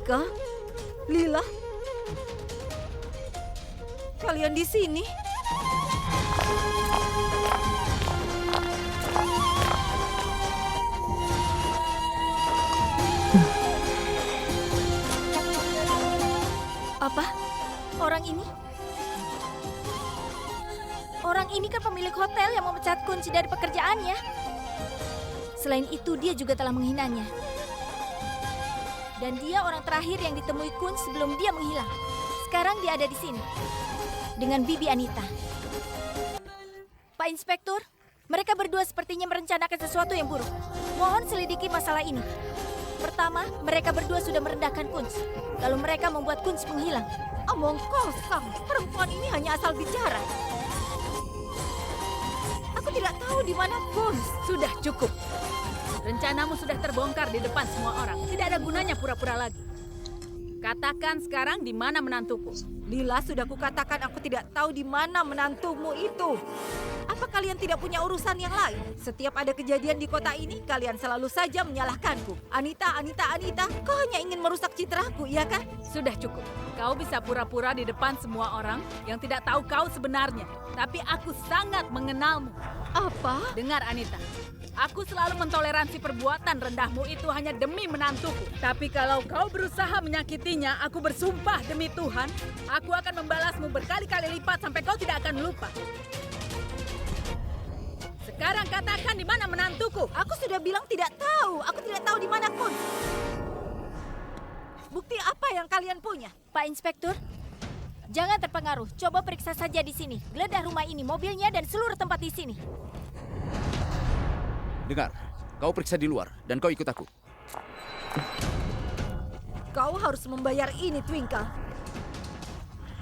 Twinkle, Lila, kalian di sini? Apa? Orang ini? Orang ini kan pemilik hotel yang memecat kunci dari pekerjaannya. Selain itu, dia juga telah menghinanya. Dan dia orang terakhir yang ditemui Kun sebelum dia menghilang. Sekarang dia ada di sini. Dengan Bibi Anita. Pak Inspektur, mereka berdua sepertinya merencanakan sesuatu yang buruk. Mohon selidiki masalah ini. Pertama, mereka berdua sudah merendahkan Kunz. Lalu mereka membuat Kunz menghilang. Omong kosong, perempuan ini hanya asal bicara. Aku tidak tahu di mana Kunz. Sudah cukup. Rencanamu sudah terbongkar di depan semua orang. Tidak ada gunanya pura-pura lagi. Katakan sekarang di mana menantuku. Lila, sudah kukatakan aku tidak tahu di mana menantumu itu. Apa kalian tidak punya urusan yang lain? Setiap ada kejadian di kota ini, kalian selalu saja menyalahkanku. Anita, kau hanya ingin merusak citraku, iya kan? Sudah cukup. Kau bisa pura-pura di depan semua orang yang tidak tahu kau sebenarnya. Tapi aku sangat mengenalmu. Apa? Dengar Anita. Aku selalu mentoleransi perbuatan rendahmu itu hanya demi menantuku. Tapi kalau kau berusaha menyakitinya, aku bersumpah demi Tuhan, aku akan membalasmu berkali-kali lipat sampai kau tidak akan lupa. Sekarang katakan di mana menantuku. Aku sudah bilang tidak tahu. Aku tidak tahu di mana Kun. Bukti apa yang kalian punya? Pak Inspektur, jangan terpengaruh. Coba periksa saja di sini. Geledah rumah ini, mobilnya, dan seluruh tempat di sini. Dengar, kau periksa di luar dan kau ikut aku. Kau harus membayar ini, Twinkle.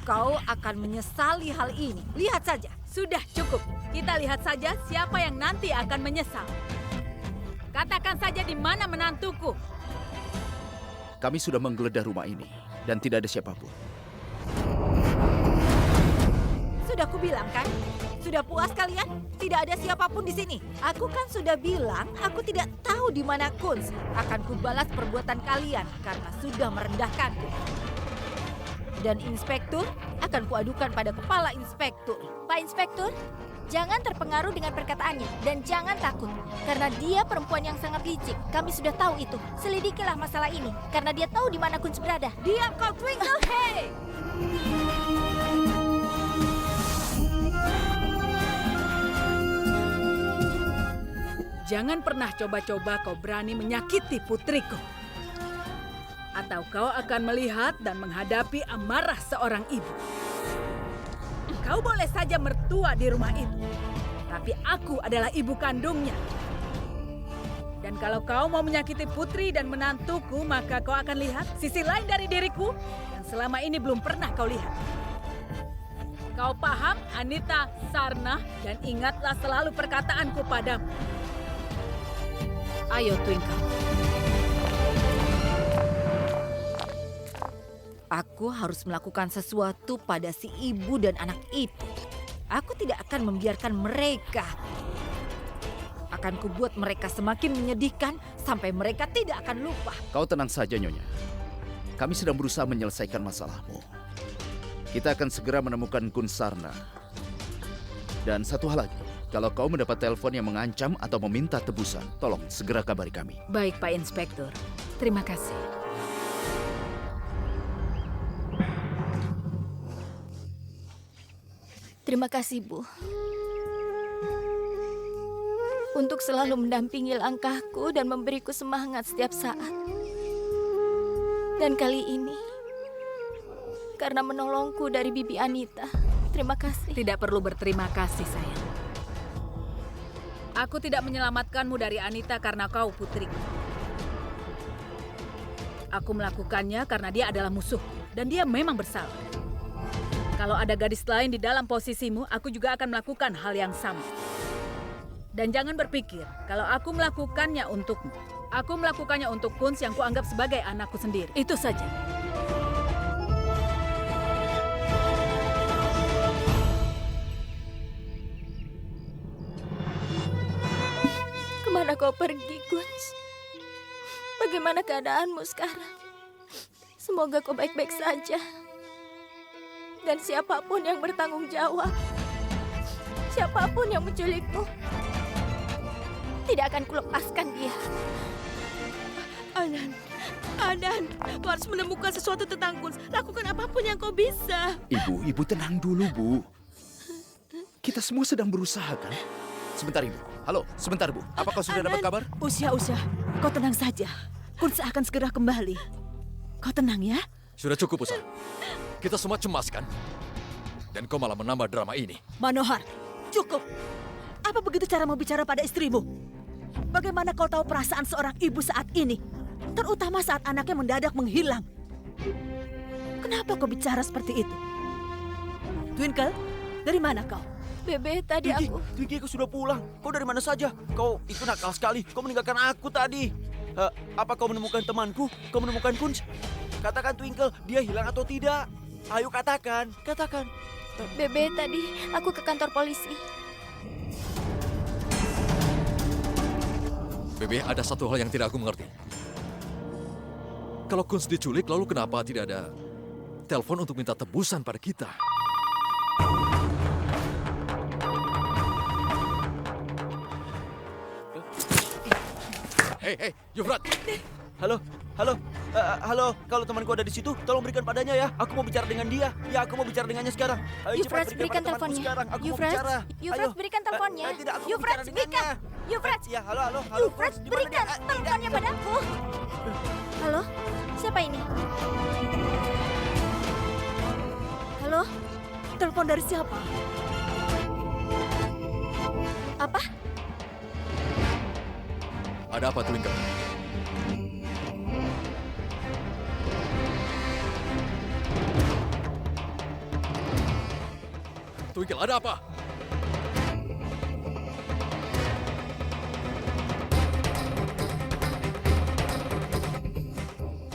Kau akan menyesali hal ini. Lihat saja. Sudah cukup. Kita lihat saja siapa yang nanti akan menyesal. Katakan saja di mana menantuku. Kami sudah menggeledah rumah ini dan tidak ada siapapun. Sudah kubilang kan? Sudah puas kalian? Tidak ada siapapun di sini. Aku kan sudah bilang aku tidak tahu di mana Kunz. Akan kubalas perbuatan kalian karena sudah merendahkanku. Dan Inspektur akan kuadukan pada kepala Inspektur. Pak Inspektur, jangan terpengaruh dengan perkataannya dan jangan takut. Karena dia perempuan yang sangat licik. Kami sudah tahu itu. Selidikilah masalah ini karena dia tahu di mana Kunz berada. Diam kau, Twinkle! Hey! Jangan pernah coba-coba kau berani menyakiti putriku. Atau kau akan melihat dan menghadapi amarah seorang ibu. Kau boleh saja mertua di rumah itu. Tapi aku adalah ibu kandungnya. Dan kalau kau mau menyakiti putri dan menantuku, maka kau akan lihat sisi lain dari diriku yang selama ini belum pernah kau lihat. Kau paham, Anita Sarna? Dan ingatlah selalu perkataanku padamu. Ayo, Twinkle. Aku harus melakukan sesuatu pada si ibu dan anak itu. Aku tidak akan membiarkan mereka. Akan kubuat mereka semakin menyedihkan sampai mereka tidak akan lupa. Kau tenang saja, Nyonya. Kami sedang berusaha menyelesaikan masalahmu. Kita akan segera menemukan Kun Sarna. Dan satu hal lagi. Kalau kau mendapat telepon yang mengancam atau meminta tebusan, tolong segera kabari kami. Baik, Pak Inspektur. Terima kasih. Terima kasih, Bu. Untuk selalu mendampingi langkahku dan memberiku semangat setiap saat. Dan kali ini, karena menolongku dari Bibi Anita. Terima kasih. Tidak perlu berterima kasih, sayang. Aku tidak menyelamatkanmu dari Anita karena kau putriku. Aku melakukannya karena dia adalah musuh dan dia memang bersalah. Kalau ada gadis lain di dalam posisimu, aku juga akan melakukan hal yang sama. Dan jangan berpikir kalau aku melakukannya untukmu. Aku melakukannya untuk Kunz yang kuanggap sebagai anakku sendiri. Itu saja. Kemana kau pergi, Kunz? Bagaimana keadaanmu sekarang? Semoga kau baik-baik saja. Dan siapapun yang bertanggung jawab, siapapun yang menculikmu, tidak akan kulepaskan dia. Anan, kau harus menemukan sesuatu tentang Kunz. Lakukan apapun yang kau bisa. Ibu tenang dulu, Bu. Kita semua sedang berusaha, kan? Sebentar, Ibu. Halo, sebentar, Bu. Apa kau sudah dapat kabar? Usha, kau tenang saja. Kunz akan segera kembali. Kau tenang ya. Sudah cukup, Usha. Kita semua cemas, kan? Dan kau malah menambah drama ini. Manohar, cukup. Apa begitu cara mau bicara pada istrimu? Bagaimana kau tahu perasaan seorang ibu saat ini? Terutama saat anaknya mendadak menghilang. Kenapa kau bicara seperti itu? Twinkle, dari mana kau? Bebe, tadi aku... Twinkie, kau sudah pulang. Kau dari mana saja? Kau itu nakal sekali. Kau meninggalkan aku tadi. Apa kau menemukan temanku? Kau menemukan Kunz? Katakan, Twinkle, dia hilang atau tidak? Ayo katakan. Bebe, tadi aku ke kantor polisi. Bebe, ada satu hal yang tidak aku mengerti. Kalau Kunz diculik, lalu kenapa tidak ada telepon untuk minta tebusan pada kita? Hei, Yufrat! Halo. Kalau temanku ada di situ, tolong berikan padanya ya. Aku mau bicara dengan dia. Ya, aku mau bicara dengannya sekarang. Ayo, Yufrat, cepat berikan pada temanku teleponnya. sekarang. Aku mau bicara. Yufrat, Ayo. berikan teleponnya. Tidak, aku mau Yufrat, bicara dengannya. Yufrat, Ya, halo. Yufrat, Kunz, di mana berikan dia? teleponnya padaku. Halo, siapa ini? Halo, Telepon dari siapa? apa? Ada apa, Twinkle? Twinkle, ada apa?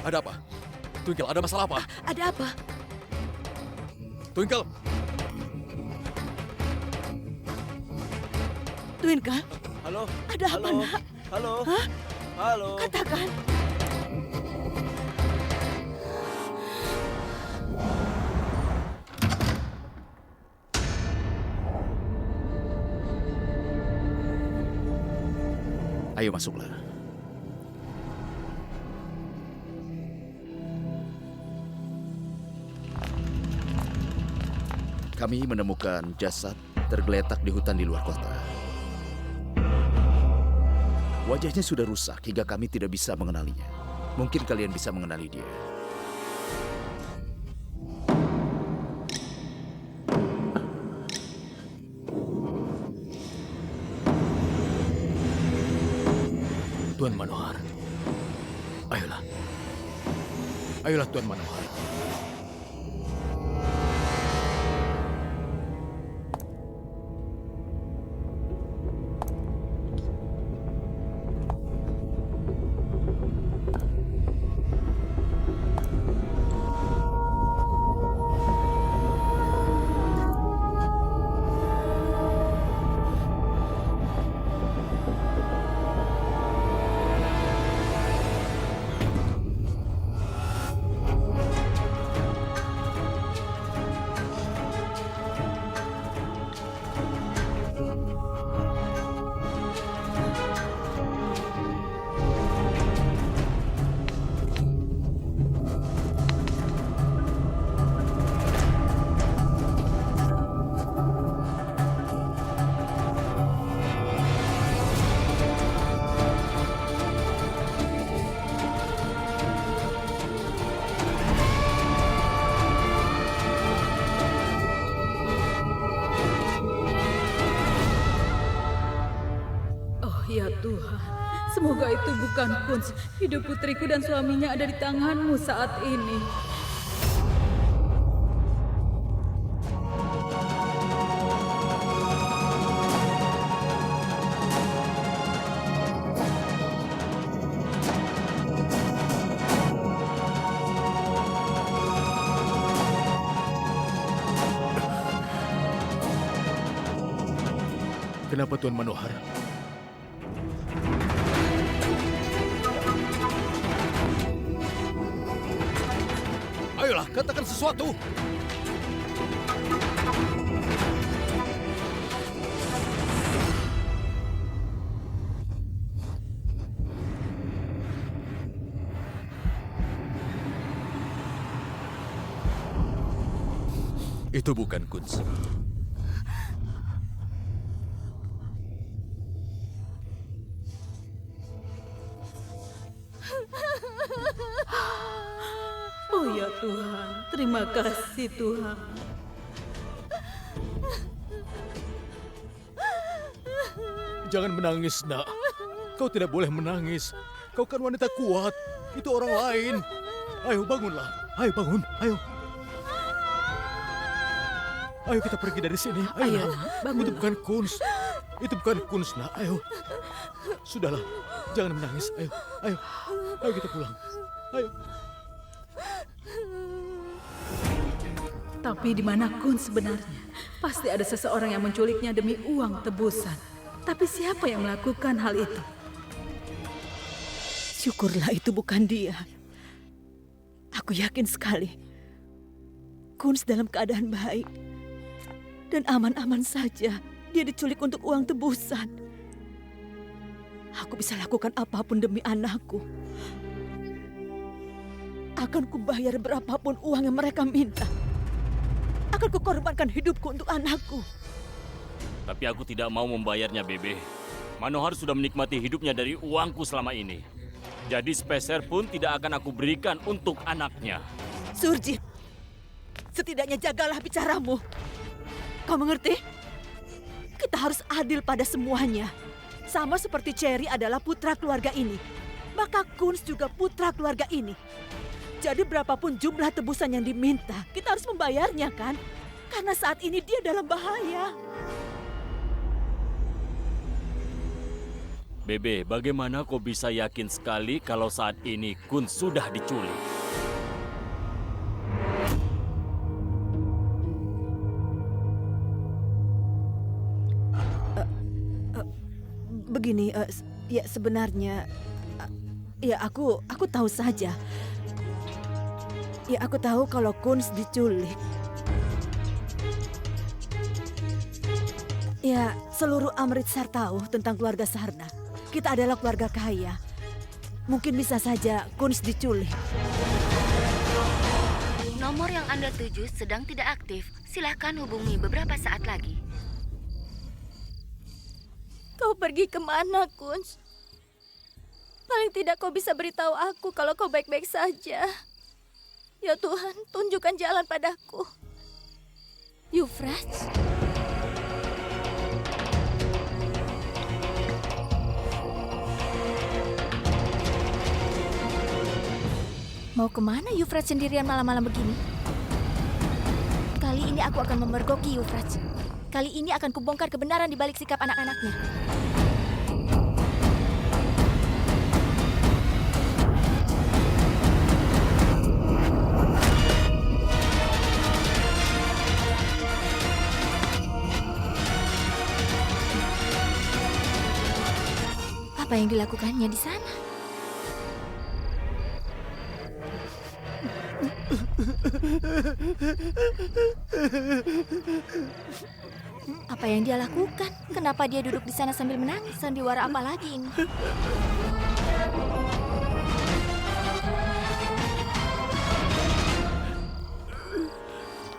Ada apa? Twinkle, ada masalah apa? Ada apa? Twinkle! Twinkle, Halo. ada apa, nak? Halo. Hah? Halo. Katakan. Ayo masuklah. Kami menemukan jasad tergeletak di hutan di luar kota. Wajahnya sudah rusak hingga kami tidak bisa mengenalinya. Mungkin kalian bisa mengenali dia. Tuan Manohar. Ayolah. Ayolah, Tuan Manohar. Ya Tuhan, semoga itu bukan Kunz. Hidup putriku dan suaminya ada di tanganmu saat ini. Kenapa Tuan Manohar? Ayolah, katakan sesuatu. Itu bukan Kunz. Oh ya Tuhan, terima kasih Tuhan. Jangan menangis, nak. Kau tidak boleh menangis. Kau kan wanita kuat. Itu orang lain. Ayo bangunlah. Ayo bangun. Ayo. Ayo kita pergi dari sini. Ayo. bangun. Itu bukan Kunz. Itu bukan Kunz, nak. Ayo. Sudahlah. Jangan menangis. Ayo. Ayo. Ayo kita pulang. Ayo. Tapi di mana Kunz sebenarnya? Pasti ada seseorang yang menculiknya demi uang tebusan. Tapi siapa yang melakukan hal itu? Syukurlah itu bukan dia. Aku yakin sekali. Kunz dalam keadaan baik. Dan aman-aman saja. Dia diculik untuk uang tebusan. Aku bisa lakukan apapun demi anakku. Akan kubayar berapapun uang yang mereka minta. Akan kukorbankan hidupku untuk anakku. Tapi aku tidak mau membayarnya, Bebe. Manohar sudah menikmati hidupnya dari uangku selama ini. Jadi sepeser pun tidak akan aku berikan untuk anaknya. Surjit, setidaknya jagalah bicaramu. Kau mengerti? Kita harus adil pada semuanya. Sama seperti Cherry adalah putra keluarga ini. Maka Kunz juga putra keluarga ini. Jadi berapapun jumlah tebusan yang diminta, kita harus membayarnya kan? Karena saat ini dia dalam bahaya. Bebe, bagaimana kau bisa yakin sekali kalau saat ini Kunz sudah diculik? Begini, ya sebenarnya, ya aku tahu saja. Ya aku tahu kalau Kunz diculik. Ya seluruh Amritsar tahu tentang keluarga Sarna. Kita adalah keluarga kaya. Mungkin bisa saja Kunz diculik. Nomor yang Anda tuju sedang tidak aktif. Silakan hubungi beberapa saat lagi. Kau pergi kemana, Kunz? Paling tidak kau bisa beritahu aku kalau kau baik-baik saja. Ya Tuhan, tunjukkan jalan padaku. Euphrates? Mau kemana Euphrates sendirian malam-malam begini? Kali ini aku akan memergoki Euphrates. Kali ini akan kubongkar kebenaran di balik sikap anak-anaknya. Apa yang dilakukannya di sana? Apa yang dia lakukan? Kenapa dia duduk di sana sambil menangis? Sandiwara apa lagi ini?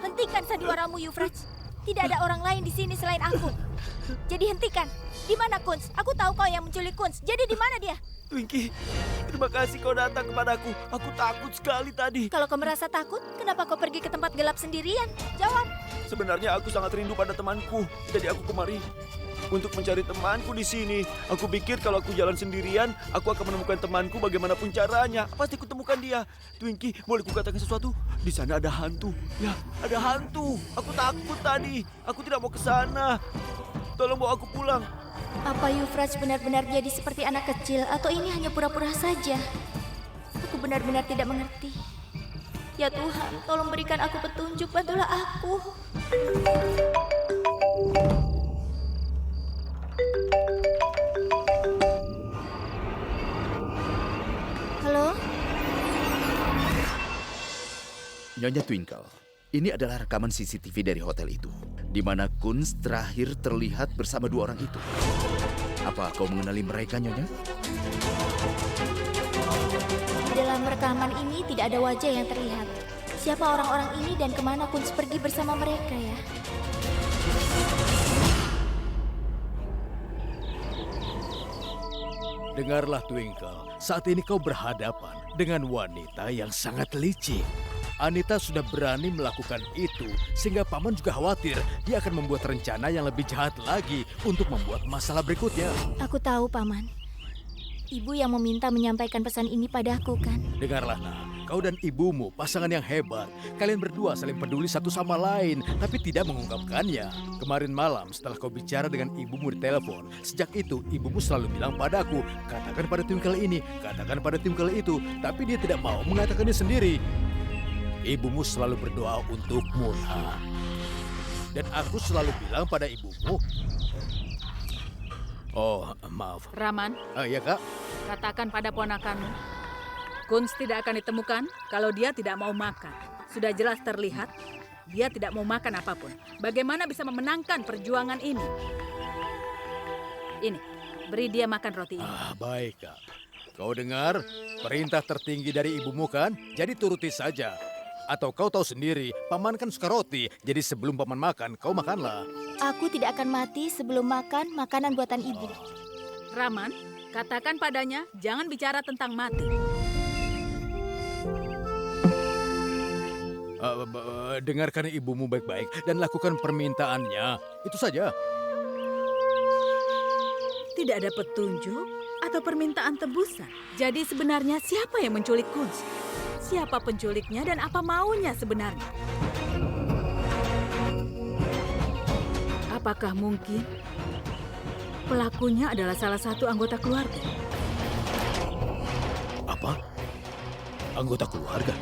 Hentikan sandiwaramu, Euphrates. Tidak ada orang lain di sini selain aku. Jadi hentikan. Di mana Kunz? Aku tahu kau yang menculik Kunz. Jadi di mana dia? Twinkie, terima kasih kau datang kepadaku. Aku takut sekali tadi. Kalau kau merasa takut, kenapa kau pergi ke tempat gelap sendirian? Jawab. Sebenarnya aku sangat rindu pada temanku. Jadi aku kemari untuk mencari temanku di sini. Aku pikir kalau aku jalan sendirian, aku akan menemukan temanku bagaimanapun caranya. Pasti kutemukan dia. Twinkie, boleh kukatakan sesuatu? Di sana ada hantu. Ya, ada hantu. Aku takut tadi. Aku tidak mau ke sana. Tolong bawa aku pulang. Apa Euphrates benar-benar jadi seperti anak kecil atau ini hanya pura-pura saja? Aku benar-benar tidak mengerti. Ya Tuhan, tolong berikan aku petunjuk, bantulah aku. Halo? Nyonya Twinkle, ini adalah rekaman CCTV dari hotel itu, di mana Kunz terakhir terlihat bersama dua orang itu. Apa kau mengenali mereka, Nyonya? Dalam rekaman ini tidak ada wajah yang terlihat. Siapa orang-orang ini dan kemana Kunz pergi bersama mereka ya? Dengarlah Twinkle, saat ini kau berhadapan dengan wanita yang sangat licik. Anita sudah berani melakukan itu, sehingga Paman juga khawatir dia akan membuat rencana yang lebih jahat lagi untuk membuat masalah berikutnya. Aku tahu, Paman. Ibu yang meminta menyampaikan pesan ini padaku, kan? Dengarlah, Nak. Kau dan ibumu pasangan yang hebat. Kalian berdua saling peduli satu sama lain, tapi tidak mengungkapkannya. Kemarin malam setelah kau bicara dengan ibumu di telepon, sejak itu ibumu selalu bilang padaku, katakan pada Twinkle ini, katakan pada Twinkle itu, tapi dia tidak mau mengatakannya sendiri. Ibumu selalu berdoa untukmu, Nak. Dan aku selalu bilang pada ibumu, oh, maaf. Raman, Ya, Kak. katakan pada ponakanmu, Kunz tidak akan ditemukan kalau dia tidak mau makan. Sudah jelas terlihat, dia tidak mau makan apapun. Bagaimana bisa memenangkan perjuangan ini? Ini, beri dia makan roti ini. Baik, Kak. Kau dengar, perintah tertinggi dari ibumu kan? Jadi turuti saja. Atau kau tahu sendiri, Paman kan suka roti. Jadi sebelum Paman makan, kau makanlah. Aku tidak akan mati sebelum makan makanan buatan ibu. Raman, katakan padanya, jangan bicara tentang mati. Dengarkan ibumu baik-baik dan lakukan permintaannya. Itu saja. Tidak ada petunjuk atau permintaan tebusan. Jadi sebenarnya siapa yang menculik Kunz? Siapa penculiknya dan apa maunya sebenarnya? Apakah mungkin pelakunya adalah salah satu anggota keluarga? Apa? Anggota keluarga?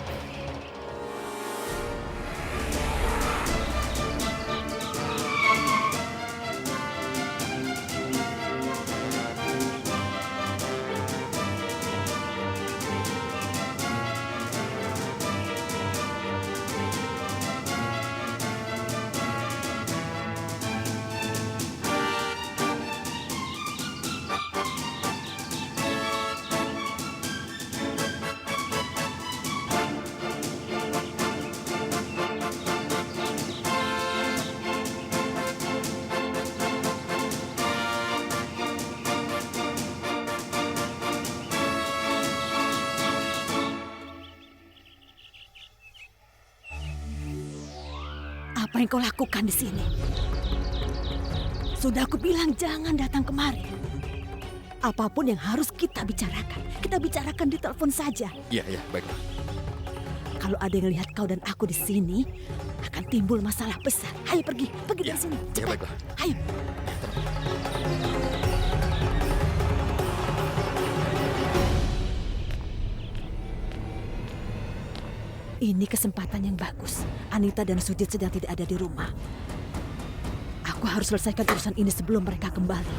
Apa yang kau lakukan di sini? Sudah aku bilang jangan datang kemari. Apapun yang harus kita bicarakan di telepon saja. Iya, baiklah. Kalau ada yang lihat kau dan aku di sini, akan timbul masalah besar. Ayo pergi dari sini. Iya, baiklah. Ayo. Ini kesempatan yang bagus. Anita dan Sudit sedang tidak ada di rumah. Aku harus selesaikan urusan ini sebelum mereka kembali.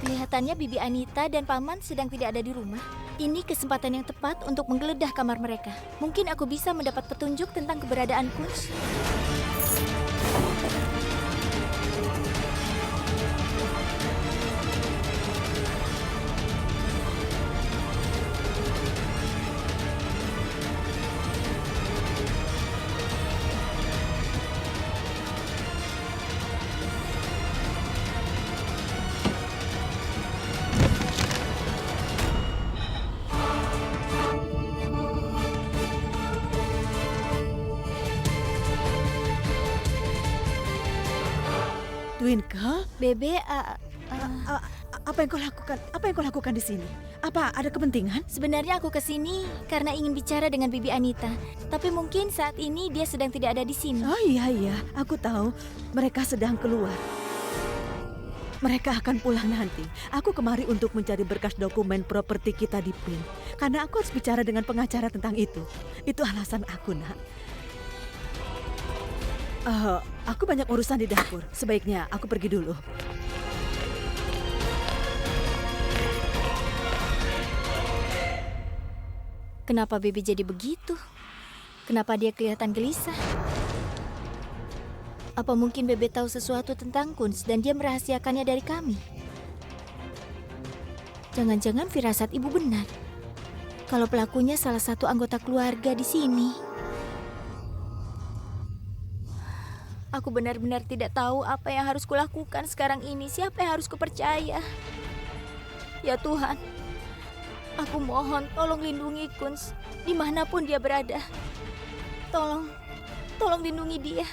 Kelihatannya Bibi Anita dan Paman sedang tidak ada di rumah. Ini kesempatan yang tepat untuk menggeledah kamar mereka. Mungkin aku bisa mendapat petunjuk tentang keberadaan Kunz. Twinkle, Bebe, apa yang kau lakukan? Apa yang kau lakukan di sini? Apa ada kepentingan? sebenarnya aku ke sini karena ingin bicara dengan Bibi Anita. Tapi mungkin saat ini dia sedang tidak ada di sini. Oh iya, aku tahu. Mereka sedang keluar. Mereka akan pulang nanti. Aku kemari untuk mencari berkas dokumen properti kita di PIN. Karena aku harus bicara dengan pengacara tentang itu. Itu alasan aku, Nak. Aku banyak urusan di dapur. Sebaiknya aku pergi dulu. Kenapa Bebe jadi begitu? Kenapa dia kelihatan gelisah? Apa mungkin Bebe tahu sesuatu tentang Kunz dan dia merahasiakannya dari kami? Jangan-jangan firasat ibu benar. Kalau pelakunya salah satu anggota keluarga di sini. Aku benar-benar tidak tahu apa yang harus kulakukan sekarang ini. Siapa yang harus kupercaya? Ya Tuhan, aku mohon tolong lindungi Kunz dimanapun dia berada. Tolong lindungi dia.